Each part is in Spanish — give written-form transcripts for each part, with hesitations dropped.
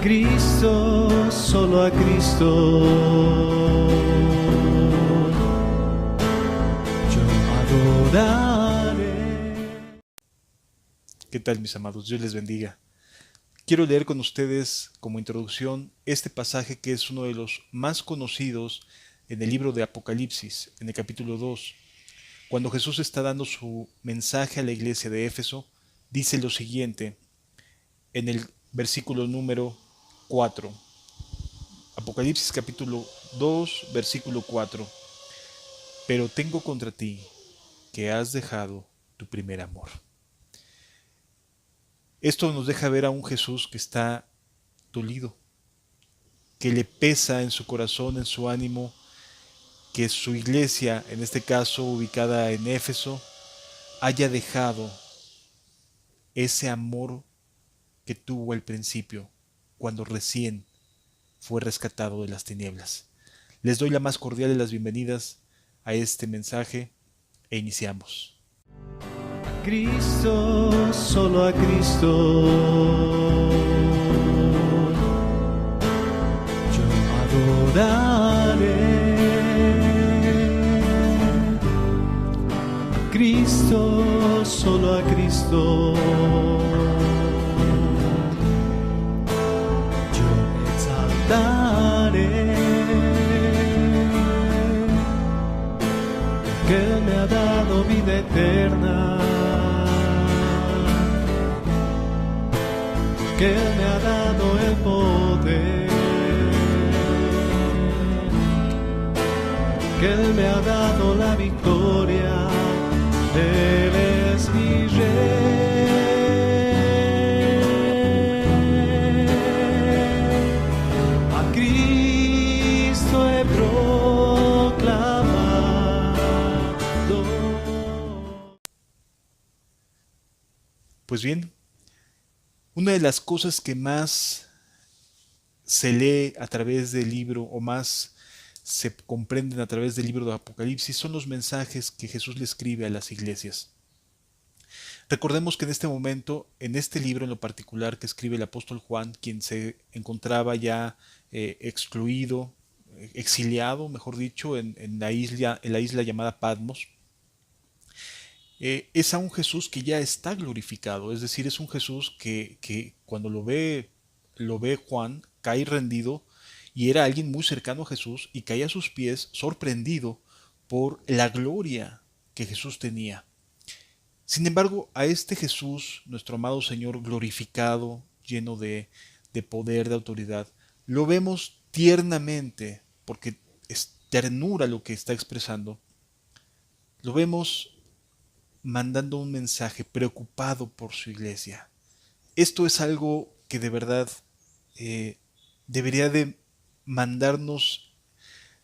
Cristo, solo a Cristo yo adoraré. ¿Qué tal, mis amados? Dios les bendiga. Quiero leer con ustedes como introducción este pasaje que es uno de los más conocidos en el libro de Apocalipsis, en el capítulo 2. Cuando Jesús está dando su mensaje a la iglesia de Éfeso, dice lo siguiente en el versículo número 4. Apocalipsis capítulo 2, versículo 4. Pero tengo contra ti que has dejado tu primer amor. Esto nos deja ver a un Jesús que está dolido, que le pesa en su corazón, en su ánimo, que su iglesia, en este caso ubicada en Éfeso, haya dejado ese amor que tuvo al principio, cuando recién fue rescatado de las tinieblas. Les doy la más cordial de las bienvenidas a este mensaje e iniciamos. Cristo, solo a Cristo yo adoraré. Cristo, solo a Cristo yo exaltaré. Que Él me ha dado vida eterna, que Él me ha dado el poder, que Él me ha dado la victoria. Él es mi Rey. A Cristo he proclamado. Pues bien, una de las cosas que más se lee a través del libro o más se comprenden a través del libro de Apocalipsis son los mensajes que Jesús le escribe a las iglesias. Recordemos que en este momento, en este libro en lo particular que escribe el apóstol Juan, quien se encontraba ya excluido, exiliado, mejor dicho, en la isla llamada Patmos, es a un Jesús que ya está glorificado, es decir, es un Jesús que cuando lo ve Juan, cae rendido y era alguien muy cercano a Jesús y caía a sus pies sorprendido por la gloria que Jesús tenía. Sin embargo, a este Jesús, nuestro amado Señor glorificado, lleno de poder, de autoridad, lo vemos tiernamente, porque es ternura lo que está expresando, lo vemos mandando un mensaje preocupado por su iglesia. Esto es algo que de verdad debería de mandarnos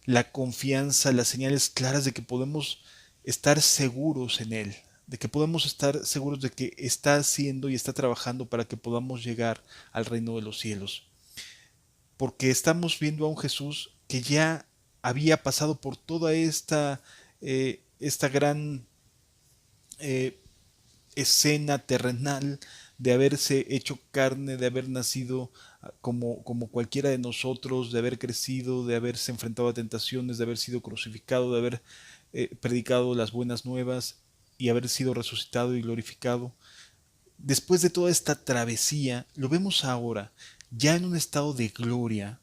la confianza, las señales claras de que podemos estar seguros en Él, de que podemos estar seguros de que está haciendo y está trabajando para que podamos llegar al reino de los cielos. Porque estamos viendo a un Jesús que ya había pasado por toda esta gran eh, escena terrenal de haberse hecho carne, de haber nacido como cualquiera de nosotros, de haber crecido, de haberse enfrentado a tentaciones, de haber sido crucificado, de haber predicado las buenas nuevas y haber sido resucitado y glorificado. Después de toda esta travesía, lo vemos ahora, ya en un estado de gloria,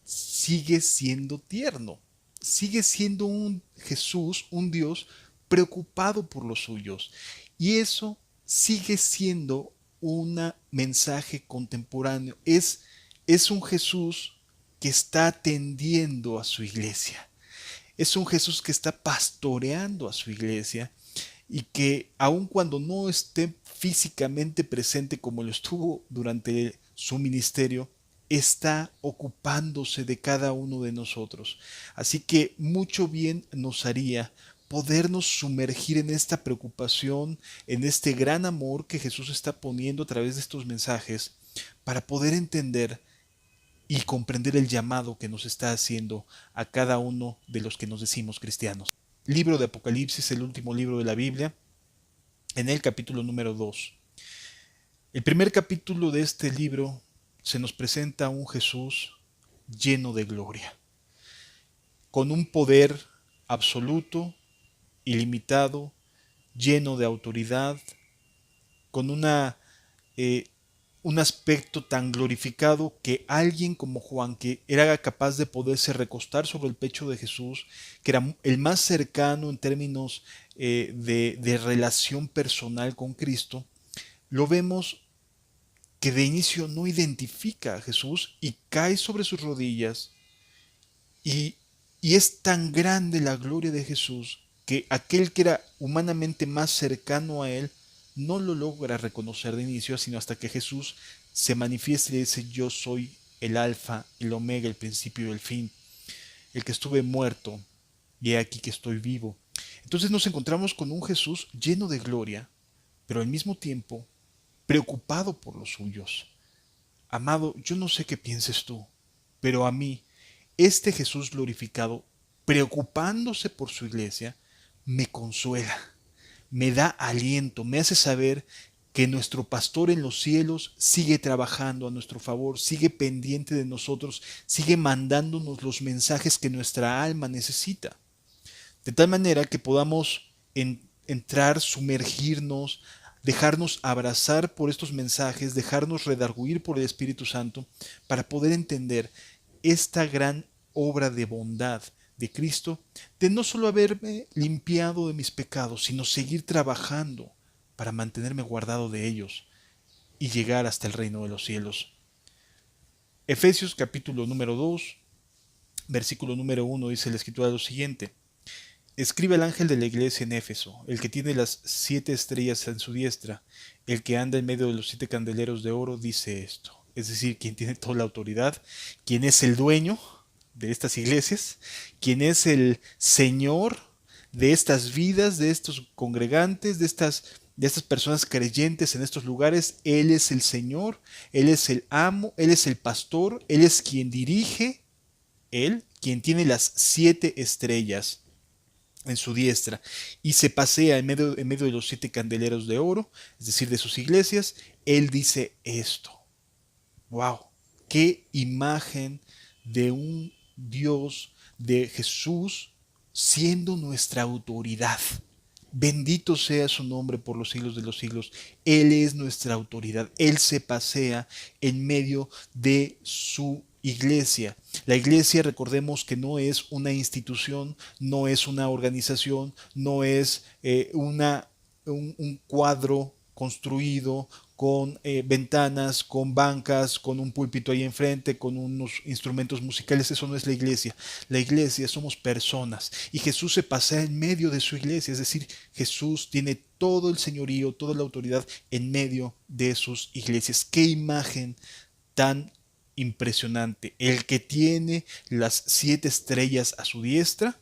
sigue siendo tierno, sigue siendo un Jesús, un Dios preocupado por los suyos. Y eso sigue siendo un mensaje contemporáneo. Es un Jesús que está atendiendo a su iglesia. Es un Jesús que está pastoreando a su iglesia y que aun cuando no esté físicamente presente como lo estuvo durante su ministerio, está ocupándose de cada uno de nosotros. Así que mucho bien nos haría podernos sumergir en esta preocupación, en este gran amor que Jesús está poniendo a través de estos mensajes, para poder entender y comprender el llamado que nos está haciendo a cada uno de los que nos decimos cristianos. Libro de Apocalipsis, el último libro de la Biblia, en el capítulo número 2. El primer capítulo de este libro se nos presenta un Jesús lleno de gloria, con un poder absoluto, ilimitado, lleno de autoridad, con eh, un aspecto tan glorificado que alguien como Juan, que era capaz de poderse recostar sobre el pecho de Jesús, que era el más cercano en términos de relación personal con Cristo, lo vemos que de inicio no identifica a Jesús y cae sobre sus rodillas y, y es tan grande la gloria de Jesús que aquel que era humanamente más cercano a él no lo logra reconocer de inicio, sino hasta que Jesús se manifiesta y dice: yo soy el alfa, el omega, el principio y el fin, el que estuve muerto y he aquí que estoy vivo. Entonces nos encontramos con un Jesús lleno de gloria, pero al mismo tiempo preocupado por los suyos. Amado, yo no sé qué pienses tú, pero a mí, este Jesús glorificado, preocupándose por su iglesia, me consuela, me da aliento, me hace saber que nuestro pastor en los cielos sigue trabajando a nuestro favor, sigue pendiente de nosotros, sigue mandándonos los mensajes que nuestra alma necesita. De tal manera que podamos entrar, sumergirnos, dejarnos abrazar por estos mensajes, dejarnos redarguir por el Espíritu Santo, para poder entender esta gran obra de bondad de Cristo, de no solo haberme limpiado de mis pecados, sino seguir trabajando para mantenerme guardado de ellos y llegar hasta el reino de los cielos. Efesios capítulo número 2, versículo número 1 dice la escritura lo siguiente: escribe al ángel de la iglesia en Éfeso, el que tiene las 7 estrellas en su diestra, el que anda en medio de los 7 candeleros de oro, dice esto. Es decir, quien tiene toda la autoridad, quien es el dueño de estas iglesias, quien es el Señor de estas vidas, de estos congregantes, de estas personas creyentes en estos lugares. Él es el Señor, Él es el amo, Él es el pastor, Él es quien dirige, Él, quien tiene las 7 estrellas en su diestra y se pasea en medio de los 7 candeleros de oro, es decir, de sus iglesias. Él dice esto. ¡Wow! ¡Qué imagen de un Dios, de Jesús siendo nuestra autoridad! Bendito sea su nombre por los siglos de los siglos. Él es nuestra autoridad. Él se pasea en medio de su iglesia. La iglesia, recordemos que no es una institución, no es una organización, no es un cuadro construido con ventanas, con bancas, con un púlpito ahí enfrente, con unos instrumentos musicales. Eso no es la iglesia. La iglesia somos personas y Jesús se pasea en medio de su iglesia, es decir, Jesús tiene todo el señorío, toda la autoridad en medio de sus iglesias. ¡Qué imagen tan impresionante! El que tiene las 7 estrellas a su diestra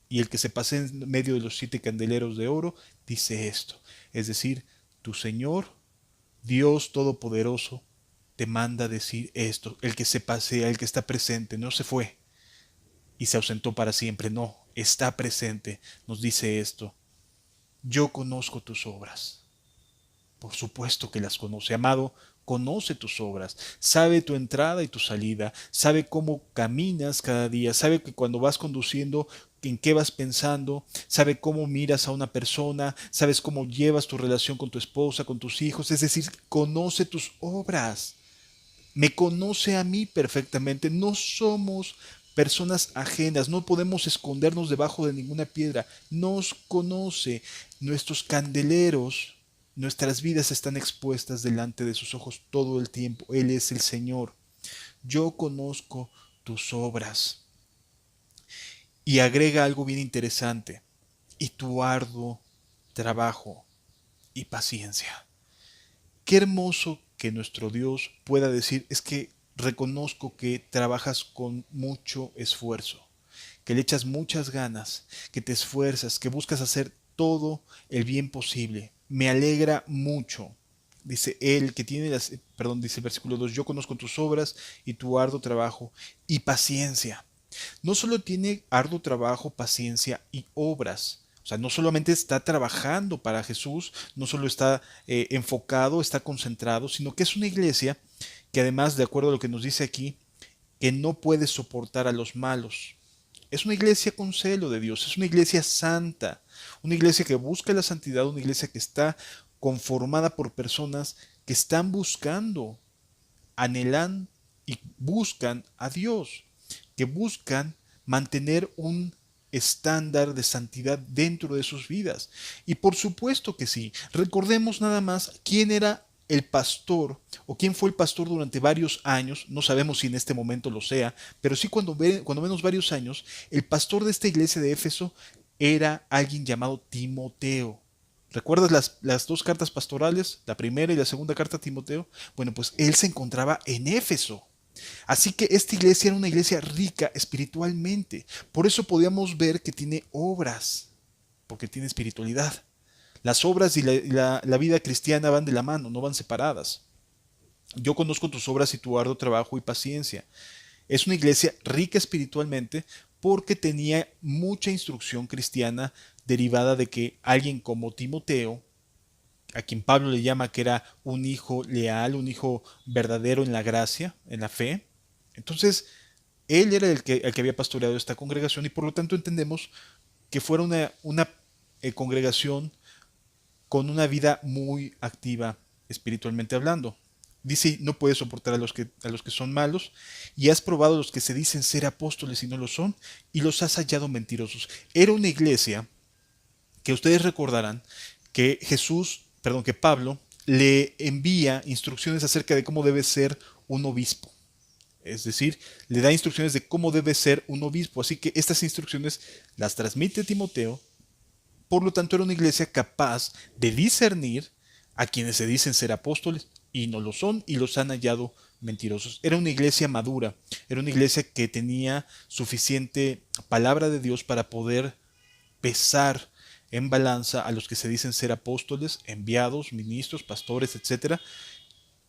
y el que se pasea en medio de los 7 candeleros de oro dice esto, es decir, tu Señor, Dios Todopoderoso, te manda decir esto. El que se pasea, el que está presente, no se fue y se ausentó para siempre, no, está presente, nos dice esto: yo conozco tus obras. Por supuesto que las conoce, amado, conoce tus obras, sabe tu entrada y tu salida, sabe cómo caminas cada día, sabe que cuando vas conduciendo, en qué vas pensando, sabe cómo miras a una persona, sabes cómo llevas tu relación con tu esposa, con tus hijos, es decir, conoce tus obras, me conoce a mí perfectamente. No somos personas ajenas, no podemos escondernos debajo de ninguna piedra, nos conoce. Nuestros candeleros, nuestras vidas están expuestas delante de sus ojos todo el tiempo. Él es el Señor. Yo conozco tus obras. Y agrega algo bien interesante: y tu arduo trabajo y paciencia. Qué hermoso que nuestro Dios pueda decir: es que reconozco que trabajas con mucho esfuerzo, que le echas muchas ganas, que te esfuerzas, que buscas hacer todo el bien posible. Me alegra mucho. Dice él que tiene dice el versículo 2: yo conozco tus obras y tu arduo trabajo y paciencia. No solo tiene arduo trabajo, paciencia y obras. O sea, no solamente está trabajando para Jesús, no solo está enfocado, está concentrado, sino que es una iglesia que además, de acuerdo a lo que nos dice aquí, que no puede soportar a los malos. Es una iglesia con celo de Dios, es una iglesia santa, una iglesia que busca la santidad, una iglesia que está conformada por personas que están buscando, anhelan y buscan a Dios, que buscan mantener un estándar de santidad dentro de sus vidas. Y por supuesto que sí, recordemos nada más quién era el pastor o quién fue el pastor durante varios años, no sabemos si en este momento lo sea, pero sí cuando menos varios años, el pastor de esta iglesia de Éfeso era alguien llamado Timoteo. ¿Recuerdas las dos cartas pastorales, la primera y la segunda carta a Timoteo? Bueno, pues él se encontraba en Éfeso. Así que esta iglesia era una iglesia rica espiritualmente. Por eso podíamos ver que tiene obras, porque tiene espiritualidad. Las obras y la vida cristiana van de la mano, no van separadas. Yo conozco tus obras y tu arduo trabajo y paciencia. Es una iglesia rica espiritualmente porque tenía mucha instrucción cristiana derivada de que alguien como Timoteo, a quien Pablo le llama que era un hijo leal, un hijo verdadero en la gracia, en la fe. Entonces, él era el que había pastoreado esta congregación y por lo tanto entendemos que fuera una congregación con una vida muy activa espiritualmente hablando. Dice, no puedes soportar a los que son malos, y has probado a los que se dicen ser apóstoles y no lo son, y los has hallado mentirosos. Era una iglesia que ustedes recordarán que Pablo le envía instrucciones acerca de cómo debe ser un obispo. Es decir, le da instrucciones de cómo debe ser un obispo. Así que estas instrucciones las transmite Timoteo. Por lo tanto, era una iglesia capaz de discernir a quienes se dicen ser apóstoles y no lo son y los han hallado mentirosos. Era una iglesia madura, era una iglesia que tenía suficiente palabra de Dios para poder pesar en balanza a los que se dicen ser apóstoles, enviados, ministros, pastores, etcétera,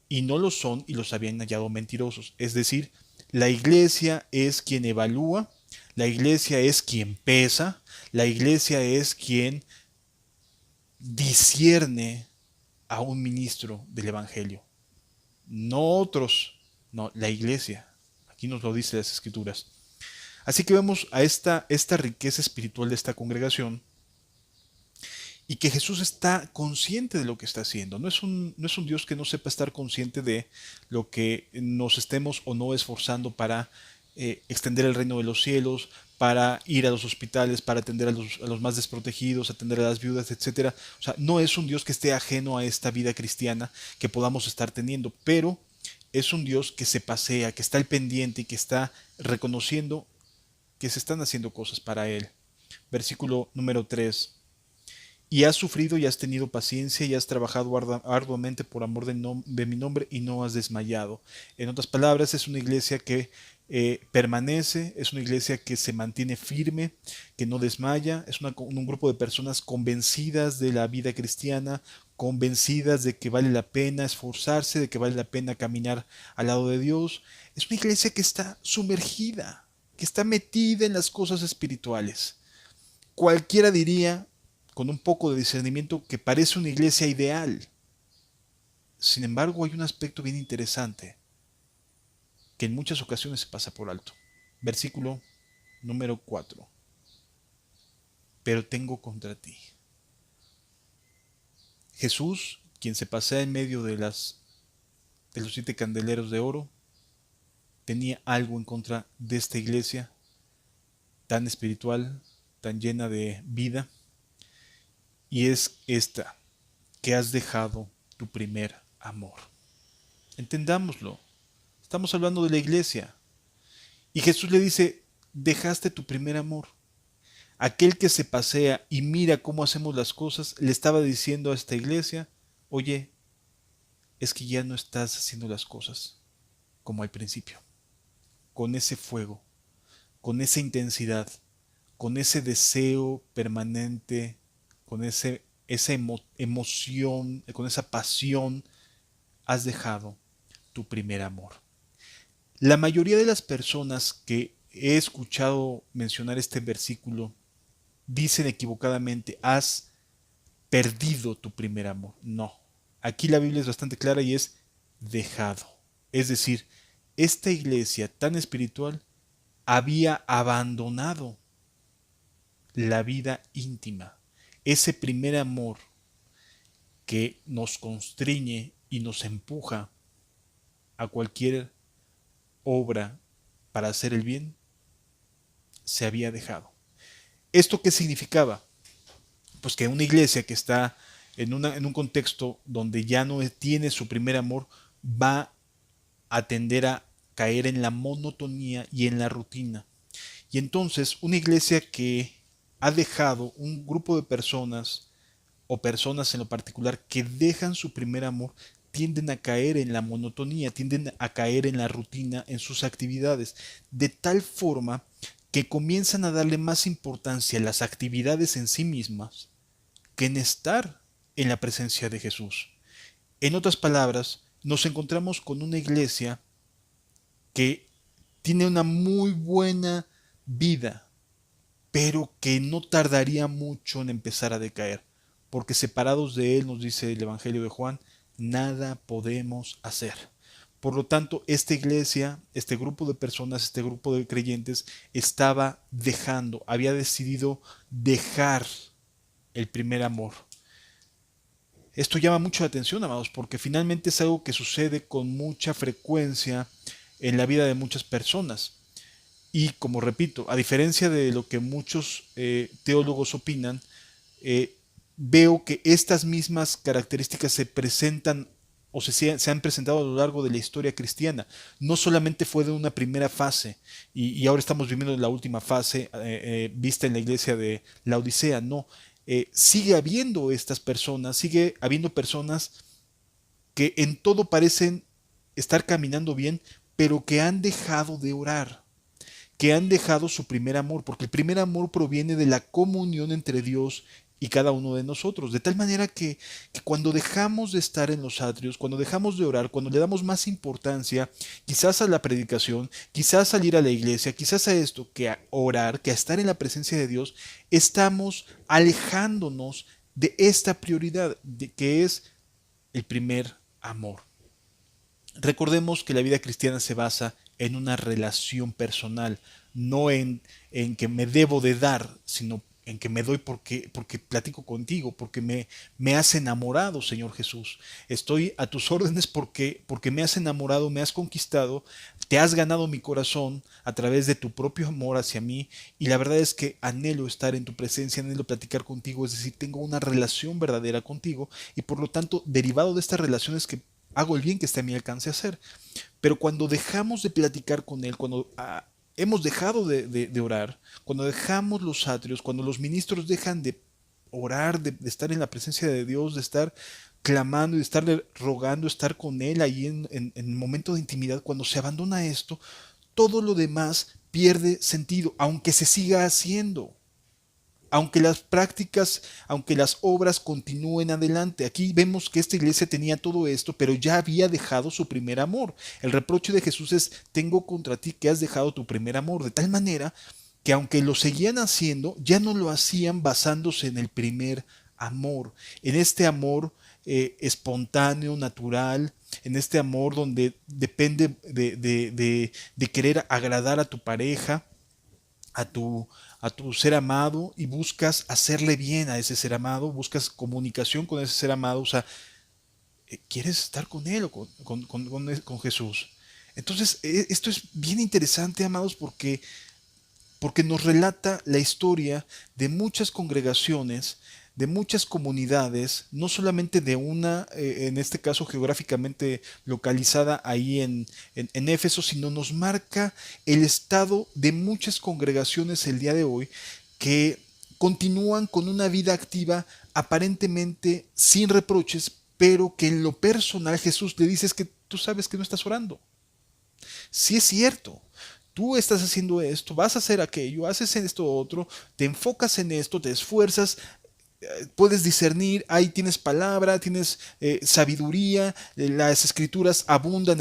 y no lo son y los habían hallado mentirosos. Es decir, la iglesia es quien evalúa, la iglesia es quien pesa, la iglesia es quien discierne a un ministro del Evangelio. No otros, no, la iglesia. Aquí nos lo dice las Escrituras. Así que vemos a esta riqueza espiritual de esta congregación y que Jesús está consciente de lo que está haciendo. No es un Dios que no sepa estar consciente de lo que nos estemos o no esforzando para extender el reino de los cielos, para ir a los hospitales, para atender a los más desprotegidos, atender a las viudas, etcétera. O sea, no es un Dios que esté ajeno a esta vida cristiana que podamos estar teniendo, pero es un Dios que se pasea, que está al pendiente y que está reconociendo que se están haciendo cosas para Él. Versículo número 3. Y has sufrido y has tenido paciencia y has trabajado arduamente por amor de mi nombre y no has desmayado. En otras palabras, es una iglesia que permanece, es una iglesia que se mantiene firme, que no desmaya, es un grupo de personas convencidas de la vida cristiana, convencidas de que vale la pena esforzarse, de que vale la pena caminar al lado de Dios. Es una iglesia que está sumergida, que está metida en las cosas espirituales. Cualquiera diría, con un poco de discernimiento, que parece una iglesia ideal. Sin embargo, hay un aspecto bien interesante que en muchas ocasiones se pasa por alto. Versículo número 4. Pero tengo contra ti. Jesús, quien se pasea en medio de los 7 candeleros de oro, tenía algo en contra de esta iglesia tan espiritual, tan llena de vida, y es esta, que has dejado tu primer amor. Entendámoslo. Estamos hablando de la iglesia. Y Jesús le dice, dejaste tu primer amor. Aquel que se pasea y mira cómo hacemos las cosas, le estaba diciendo a esta iglesia, oye, es que ya no estás haciendo las cosas como al principio. Con ese fuego, con esa intensidad, con ese deseo permanente, con esa emoción, con esa pasión, has dejado tu primer amor. La mayoría de las personas que he escuchado mencionar este versículo dicen equivocadamente, has perdido tu primer amor. No, aquí la Biblia es bastante clara y es dejado. Es decir, esta iglesia tan espiritual había abandonado la vida íntima, ese primer amor que nos constriñe y nos empuja a cualquier obra para hacer el bien, se había dejado. ¿Esto qué significaba? Pues que una iglesia que está en un contexto donde ya no tiene su primer amor, va a tender a caer en la monotonía y en la rutina. Y entonces una iglesia que ha dejado un grupo de personas, o personas en lo particular, que dejan su primer amor, tienden a caer en la monotonía, tienden a caer en la rutina, en sus actividades, de tal forma que comienzan a darle más importancia a las actividades en sí mismas que en estar en la presencia de Jesús. En otras palabras, nos encontramos con una iglesia que tiene una muy buena vida, pero que no tardaría mucho en empezar a decaer, porque separados de Él, nos dice el Evangelio de Juan, nada podemos hacer. Por lo tanto, esta iglesia, este grupo de personas, este grupo de creyentes, estaba dejando, había decidido dejar el primer amor. Esto llama mucho la atención, amados, porque finalmente es algo que sucede con mucha frecuencia en la vida de muchas personas. Y como repito, a diferencia de lo que muchos teólogos opinan, eh, veo que estas mismas características se presentan o se han presentado a lo largo de la historia cristiana. No solamente fue de una primera fase y ahora estamos viviendo la última fase vista en la iglesia de la Odisea, no. Sigue habiendo estas personas, sigue habiendo personas que en todo parecen estar caminando bien, pero que han dejado de orar, que han dejado su primer amor, porque el primer amor proviene de la comunión entre Dios y cada uno de nosotros, de tal manera que cuando dejamos de estar en los atrios, cuando dejamos de orar, cuando le damos más importancia quizás a la predicación, quizás a salir a la iglesia, quizás a esto, que a orar, que a estar en la presencia de Dios, estamos alejándonos de esta prioridad, de, que es el primer amor. Recordemos que la vida cristiana se basa en una relación personal, no en que me debo de dar, sino en que me doy porque platico contigo, porque me has enamorado, Señor Jesús. Estoy a tus órdenes porque me has enamorado, me has conquistado, te has ganado mi corazón a través de tu propio amor hacia mí, y la verdad es que anhelo estar en tu presencia, anhelo platicar contigo, es decir, tengo una relación verdadera contigo, y por lo tanto, derivado de estas relaciones que hago el bien que esté a mi alcance hacer. Pero cuando dejamos de platicar con Él, cuando hemos dejado de orar, cuando dejamos los atrios, cuando los ministros dejan de orar, de estar en la presencia de Dios, de estar clamando y de estarle rogando, estar con Él ahí en el momento de intimidad, cuando se abandona esto, todo lo demás pierde sentido, aunque se siga haciendo. Aunque las prácticas, aunque las obras continúen adelante. Aquí vemos que esta iglesia tenía todo esto, pero ya había dejado su primer amor. El reproche de Jesús es: tengo contra ti que has dejado tu primer amor. De tal manera que aunque lo seguían haciendo, ya no lo hacían basándose en el primer amor, en este amor espontáneo, natural, en este amor donde depende de querer agradar a tu pareja, a tu ser amado, y buscas hacerle bien a ese ser amado, buscas comunicación con ese ser amado, o sea, quieres estar con él o con Jesús. Entonces, esto es bien interesante, amados, porque nos relata la historia de muchas congregaciones, de muchas comunidades, no solamente de una, en este caso geográficamente localizada ahí en Éfeso, sino nos marca el estado de muchas congregaciones el día de hoy que continúan con una vida activa aparentemente sin reproches, pero que en lo personal Jesús le dice: es que tú sabes que no estás orando. Sí es cierto, tú estás haciendo esto, vas a hacer aquello, haces esto otro, te enfocas en esto, te esfuerzas, puedes discernir, ahí tienes palabra, tienes sabiduría, las escrituras abundan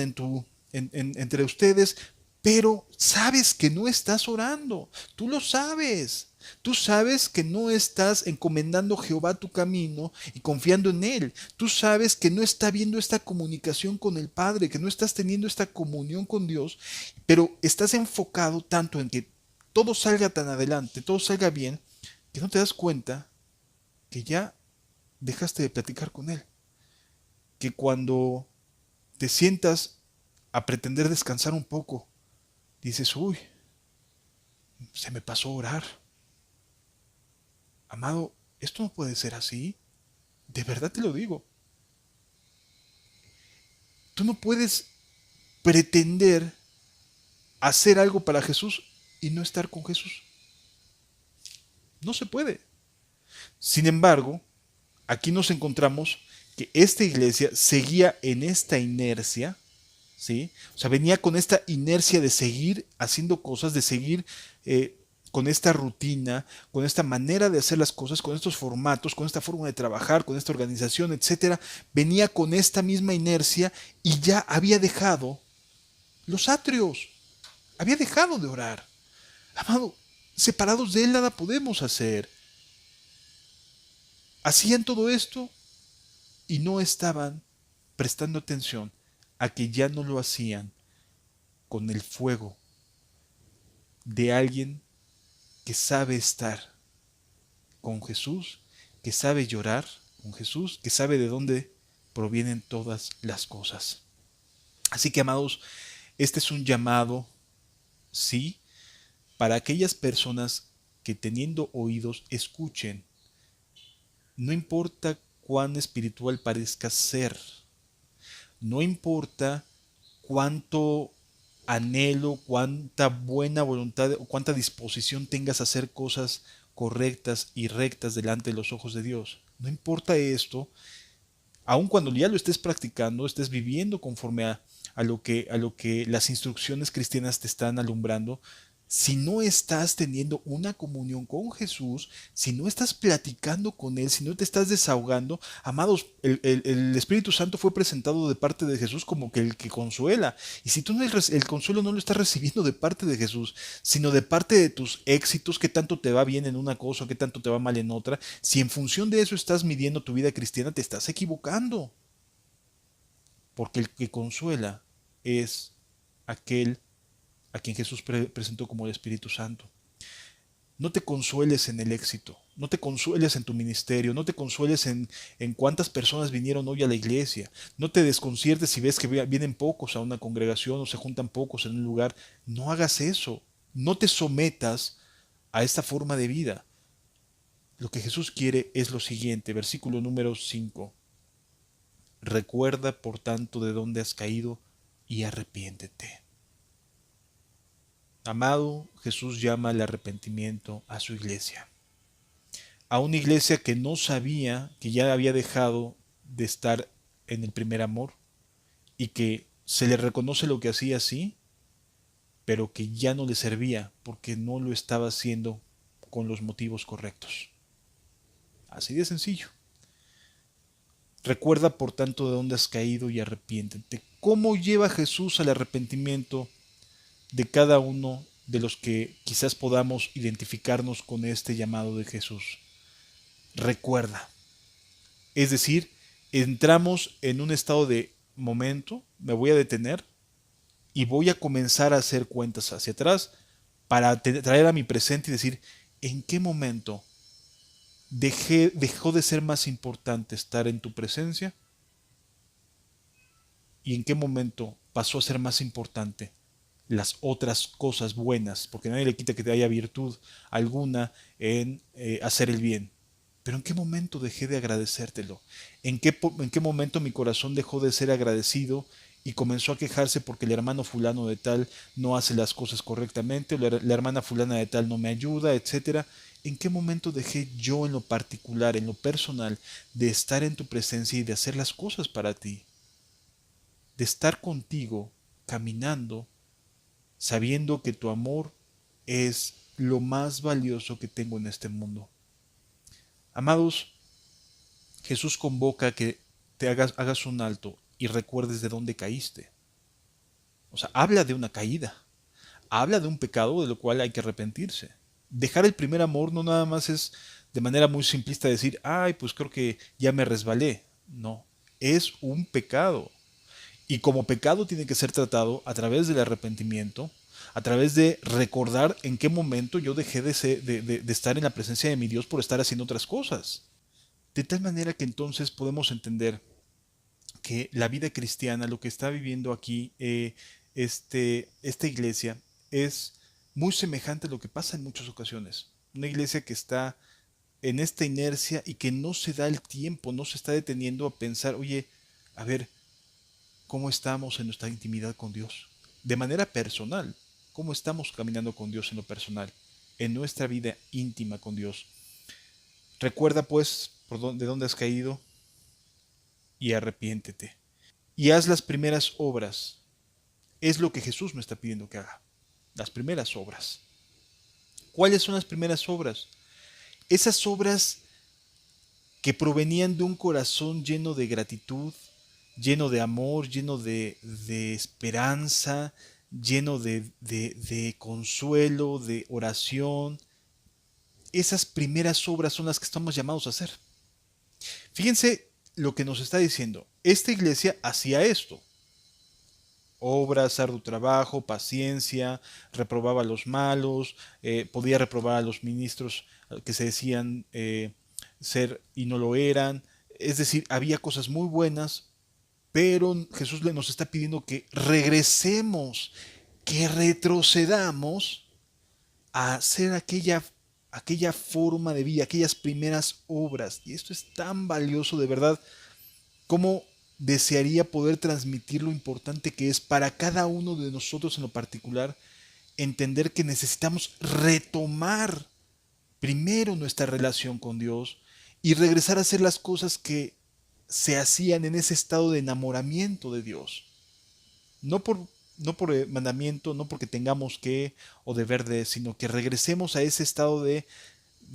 entre ustedes, pero sabes que no estás orando, tú lo sabes. Tú sabes que no estás encomendando a Jehová tu camino y confiando en Él. Tú sabes que no está habiendo esta comunicación con el Padre, que no estás teniendo esta comunión con Dios, pero estás enfocado tanto en que todo salga tan adelante, todo salga bien, que no te das cuenta que ya dejaste de platicar con Él. Que cuando te sientas a pretender descansar un poco, dices, uy, se me pasó a orar. Amado, esto no puede ser así. De verdad te lo digo. Tú no puedes pretender hacer algo para Jesús y no estar con Jesús. No se puede. Sin embargo, aquí nos encontramos que esta iglesia seguía en esta inercia, ¿sí? O sea, venía con esta inercia de seguir haciendo cosas, de seguir con esta rutina, con esta manera de hacer las cosas, con estos formatos, con esta forma de trabajar, con esta organización, etcétera. Venía con esta misma inercia y ya había dejado los atrios, había dejado de orar. Amado, separados de Él nada podemos hacer. Hacían todo esto y no estaban prestando atención a que ya no lo hacían con el fuego de alguien que sabe estar con Jesús, que sabe llorar con Jesús, que sabe de dónde provienen todas las cosas. Así que, amados, este es un llamado, sí, para aquellas personas que teniendo oídos escuchen. No importa cuán espiritual parezca ser, no importa cuánto anhelo, cuánta buena voluntad o cuánta disposición tengas a hacer cosas correctas y rectas delante de los ojos de Dios. No importa esto, aun cuando ya lo estés practicando, estés viviendo conforme a lo que las instrucciones cristianas te están alumbrando, si no estás teniendo una comunión con Jesús, si no estás platicando con Él, si no te estás desahogando, amados, el Espíritu Santo fue presentado de parte de Jesús como que el que consuela. Y si tú no el consuelo no lo estás recibiendo de parte de Jesús, sino de parte de tus éxitos, qué tanto te va bien en una cosa, qué tanto te va mal en otra, si en función de eso estás midiendo tu vida cristiana, te estás equivocando. Porque el que consuela es aquel a quien Jesús presentó como el Espíritu Santo. No te consueles en el éxito, no te consueles en tu ministerio, no te consueles en cuántas personas vinieron hoy a la iglesia, no te desconciertes si ves que vienen pocos a una congregación o se juntan pocos en un lugar. No hagas eso, no te sometas a esta forma de vida. Lo que Jesús quiere es lo siguiente, versículo número 5. Recuerda, por tanto, de dónde has caído y arrepiéntete. Amado, Jesús llama al arrepentimiento a su iglesia. A una iglesia que no sabía que ya había dejado de estar en el primer amor y que se le reconoce lo que hacía, sí, pero que ya no le servía porque no lo estaba haciendo con los motivos correctos. Así de sencillo. Recuerda, por tanto, de dónde has caído y arrepiéntete. ¿Cómo lleva Jesús al arrepentimiento de cada uno de los que quizás podamos identificarnos con este llamado de Jesús? Recuerda. Es decir, entramos en un estado de momento, me voy a detener y voy a comenzar a hacer cuentas hacia atrás para traer a mi presente y decir, ¿en qué momento dejó de ser más importante estar en tu presencia? ¿Y en qué momento pasó a ser más importante las otras cosas buenas? Porque nadie le quita que te haya virtud alguna en hacer el bien. Pero ¿en qué momento dejé de agradecértelo? ¿En qué momento mi corazón dejó de ser agradecido y comenzó a quejarse porque el hermano fulano de tal no hace las cosas correctamente, o la hermana fulana de tal no me ayuda, etcétera? ¿En qué momento dejé yo en lo particular, en lo personal, de estar en tu presencia y de hacer las cosas para ti? De estar contigo, caminando, sabiendo que tu amor es lo más valioso que tengo en este mundo. Amados, Jesús convoca a que te hagas un alto y recuerdes de dónde caíste. O sea, habla de una caída, habla de un pecado de lo cual hay que arrepentirse. Dejar el primer amor no nada más es de manera muy simplista decir, ay, pues creo que ya me resbalé. No, es un pecado. Y como pecado tiene que ser tratado a través del arrepentimiento, a través de recordar en qué momento yo dejé de estar en la presencia de mi Dios por estar haciendo otras cosas. De tal manera que entonces podemos entender que la vida cristiana, lo que está viviendo aquí esta iglesia, es muy semejante a lo que pasa en muchas ocasiones. Una iglesia que está en esta inercia y que no se da el tiempo, no se está deteniendo a pensar, oye, a ver, ¿cómo estamos en nuestra intimidad con Dios? De manera personal, ¿cómo estamos caminando con Dios en lo personal? En nuestra vida íntima con Dios. Recuerda pues de dónde has caído y arrepiéntete. Y haz las primeras obras. Es lo que Jesús me está pidiendo que haga. Las primeras obras. ¿Cuáles son las primeras obras? Esas obras que provenían de un corazón lleno de gratitud, lleno de amor, lleno de esperanza, lleno de consuelo, de oración. Esas primeras obras son las que estamos llamados a hacer. Fíjense lo que nos está diciendo. Esta iglesia hacía esto. Obras, arduo trabajo, paciencia, reprobaba a los malos, podía reprobar a los ministros que se decían ser y no lo eran. Es decir, había cosas muy buenas, pero Jesús nos está pidiendo que regresemos, que retrocedamos a hacer aquella forma de vida, aquellas primeras obras. Y esto es tan valioso, de verdad, como desearía poder transmitir lo importante que es para cada uno de nosotros en lo particular entender que necesitamos retomar primero nuestra relación con Dios y regresar a hacer las cosas que se hacían en ese estado de enamoramiento de Dios. No por, no por mandamiento, no porque tengamos que o deber de, sino que regresemos a ese estado de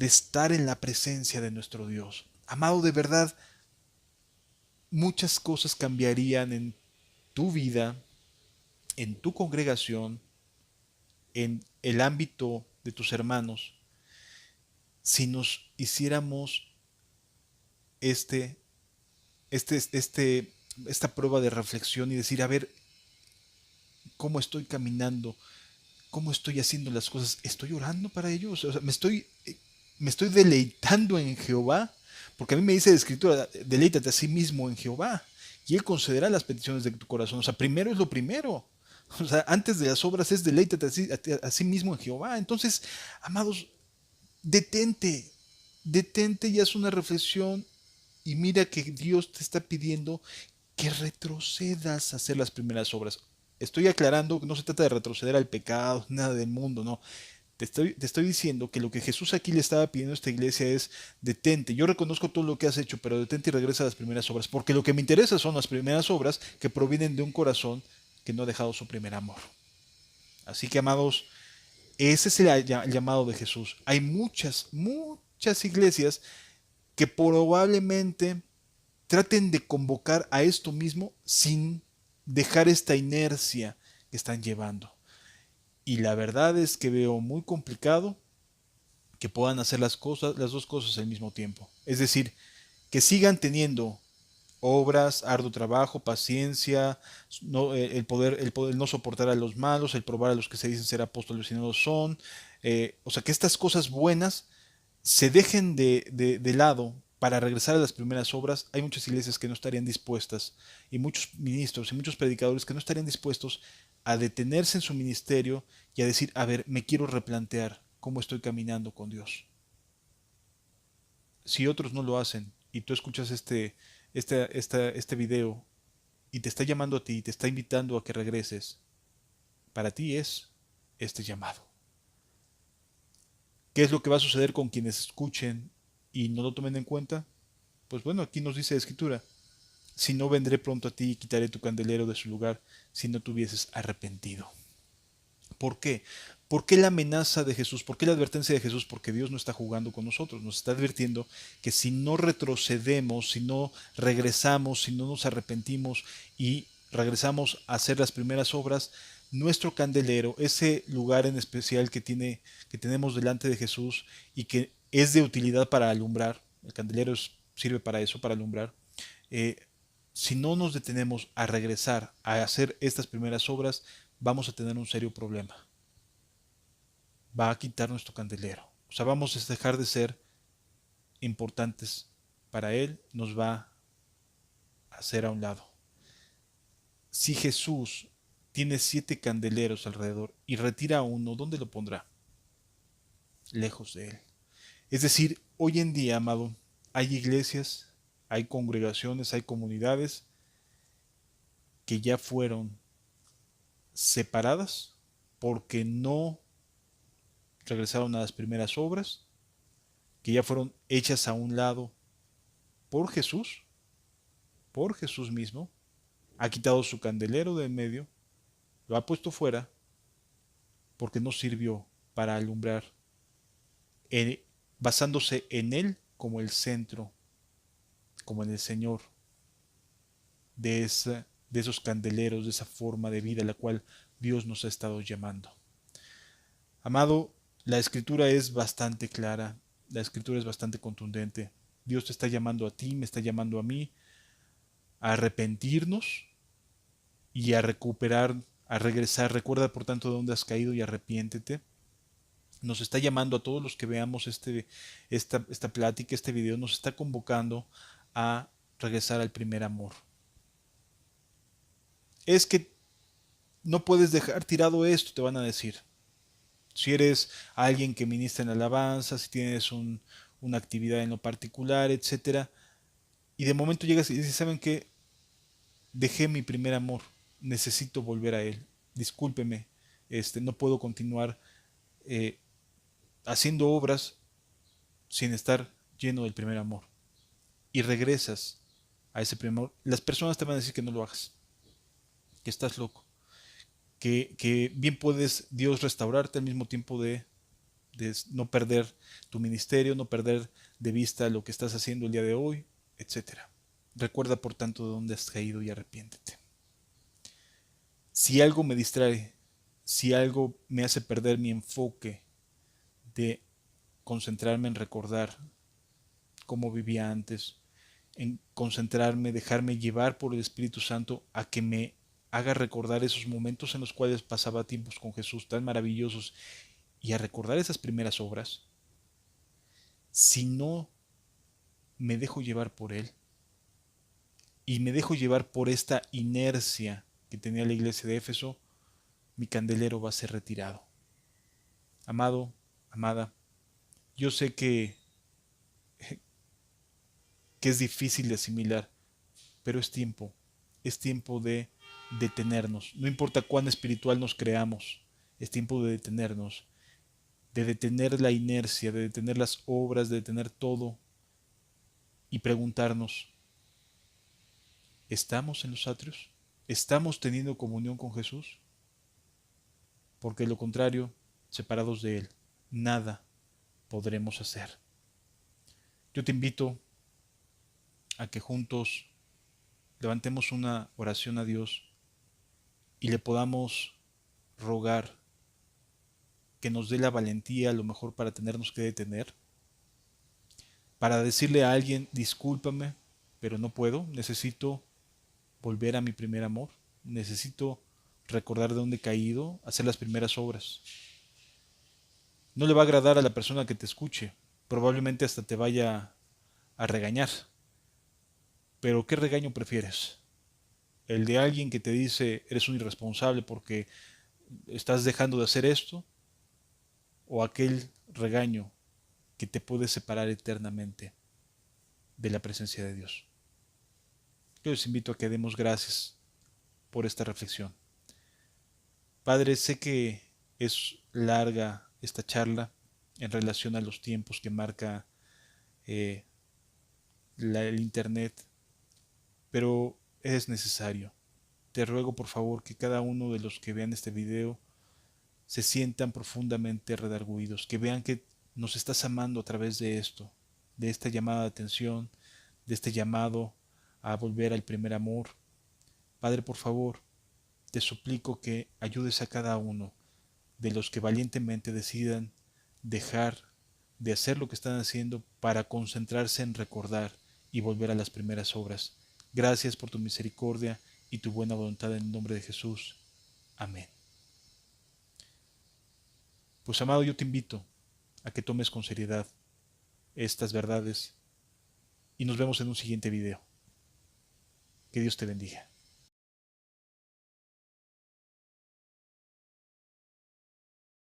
estar en la presencia de nuestro Dios. Amado, de verdad, muchas cosas cambiarían en tu vida, en tu congregación, en el ámbito de tus hermanos, si nos hiciéramos este, esta prueba de reflexión y decir, a ver, ¿cómo estoy caminando? ¿Cómo estoy haciendo las cosas? ¿Estoy orando para ellos? O sea, me estoy deleitando en Jehová, porque a mí me dice la Escritura, deleítate a sí mismo en Jehová, y Él concederá las peticiones de tu corazón. O sea, primero es lo primero. O sea, antes de las obras es deleítate a sí mismo en Jehová. Entonces, amados, detente, detente y haz una reflexión y mira que Dios te está pidiendo que retrocedas a hacer las primeras obras. Estoy aclarando que no se trata de retroceder al pecado, nada del mundo, no. Te estoy diciendo que lo que Jesús aquí le estaba pidiendo a esta iglesia es detente. Yo reconozco todo lo que has hecho, pero detente y regresa a las primeras obras. Porque lo que me interesa son las primeras obras que provienen de un corazón que no ha dejado su primer amor. Así que, amados, ese es el llamado de Jesús. Hay muchas iglesias que probablemente traten de convocar a esto mismo sin dejar esta inercia que están llevando. Y la verdad es que veo muy complicado que puedan hacer las dos cosas al mismo tiempo. Es decir, que sigan teniendo obras, arduo trabajo, paciencia, el poder no soportar a los malos, el probar a los que se dicen ser apóstoles y no lo son. O sea, que estas cosas buenas se dejen de lado para regresar a las primeras obras. Hay muchas iglesias que no estarían dispuestas, y muchos ministros y muchos predicadores que no estarían dispuestos a detenerse en su ministerio y a decir, a ver, me quiero replantear cómo estoy caminando con Dios. Si otros no lo hacen y tú escuchas este video y te está llamando a ti, te está invitando a que regreses, para ti es este llamado. ¿Qué es lo que va a suceder con quienes escuchen y no lo tomen en cuenta? Pues bueno, aquí nos dice la Escritura, si no vendré pronto a ti y quitaré tu candelero de su lugar, si no te hubieses arrepentido. ¿Por qué? ¿Por qué la amenaza de Jesús? ¿Por qué la advertencia de Jesús? Porque Dios no está jugando con nosotros, nos está advirtiendo que si no retrocedemos, si no regresamos, si no nos arrepentimos y regresamos a hacer las primeras obras, nuestro candelero, ese lugar en especial que tenemos delante de Jesús y que es de utilidad para alumbrar, el candelero sirve para eso, para alumbrar, eh, si no nos detenemos a regresar a hacer estas primeras obras, vamos a tener un serio problema. Va a quitar nuestro candelero. O sea, vamos a dejar de ser importantes para Él, nos va a hacer a un lado. Si Jesús tiene 7 candeleros alrededor y retira uno, ¿dónde lo pondrá? Lejos de Él. Es decir, hoy en día, amado, hay iglesias, hay congregaciones, hay comunidades que ya fueron separadas porque no regresaron a las primeras obras, que ya fueron hechas a un lado por Jesús mismo, ha quitado su candelero de en medio, lo ha puesto fuera porque no sirvió para alumbrar, basándose en Él como el centro, como en el Señor de esos candeleros, de esa forma de vida a la cual Dios nos ha estado llamando. Amado, la escritura es bastante clara, la escritura es bastante contundente. Dios te está llamando a ti, me está llamando a mí a arrepentirnos y a recuperar, a regresar. Recuerda por tanto de dónde has caído y arrepiéntete. Nos está llamando a todos los que veamos esta plática, este video, nos está convocando a regresar al primer amor. Es que no puedes dejar tirado esto, te van a decir. Si eres alguien que ministra en alabanza, si tienes una actividad en lo particular, etcétera, y de momento llegas y dices, ¿saben qué? Dejé mi primer amor, necesito volver a él. Discúlpeme, no puedo continuar eh, haciendo obras sin estar lleno del primer amor. Y regresas a ese primer amor. Las personas te van a decir que no lo hagas, que estás loco, que bien puedes Dios restaurarte al mismo tiempo de no perder tu ministerio, no perder de vista lo que estás haciendo el día de hoy, etcétera. Recuerda por tanto de dónde has caído y arrepiéntete. Si algo me distrae, si algo me hace perder mi enfoque de concentrarme en recordar cómo vivía antes, en concentrarme, dejarme llevar por el Espíritu Santo a que me haga recordar esos momentos en los cuales pasaba tiempos con Jesús tan maravillosos y a recordar esas primeras obras, si no me dejo llevar por Él y me dejo llevar por esta inercia que tenía la iglesia de Éfeso, mi candelero va a ser retirado. Amado, amada, yo sé que es difícil de asimilar, pero es tiempo de detenernos. No importa cuán espiritual nos creamos, es tiempo de detenernos, de detener la inercia, de detener las obras, de detener todo y preguntarnos, ¿estamos en los atrios? ¿Estamos teniendo comunión con Jesús? Porque de lo contrario, separados de Él, nada podremos hacer. Yo te invito a que juntos levantemos una oración a Dios y le podamos rogar que nos dé la valentía a lo mejor para tenernos que detener, para decirle a alguien, discúlpame, pero no puedo, necesito volver a mi primer amor, necesito recordar de dónde he caído, hacer las primeras obras. No le va a agradar a la persona que te escuche, probablemente hasta te vaya a regañar, pero ¿qué regaño prefieres? ¿El de alguien que te dice eres un irresponsable porque estás dejando de hacer esto? ¿O aquel regaño que te puede separar eternamente de la presencia de Dios? Yo les invito a que demos gracias por esta reflexión. Padre, sé que es larga esta charla en relación a los tiempos que marca eh, el Internet, pero es necesario. Te ruego por favor que cada uno de los que vean este video se sientan profundamente redarguidos, que vean que nos estás amando a través de esto, de esta llamada de atención, de este llamado a volver al primer amor. Padre, por favor, te suplico que ayudes a cada uno de los que valientemente decidan dejar de hacer lo que están haciendo para concentrarse en recordar y volver a las primeras obras. Gracias por tu misericordia y tu buena voluntad en el nombre de Jesús. Amén. Pues amado, yo te invito a que tomes con seriedad estas verdades y nos vemos en un siguiente video. Que Dios te bendiga.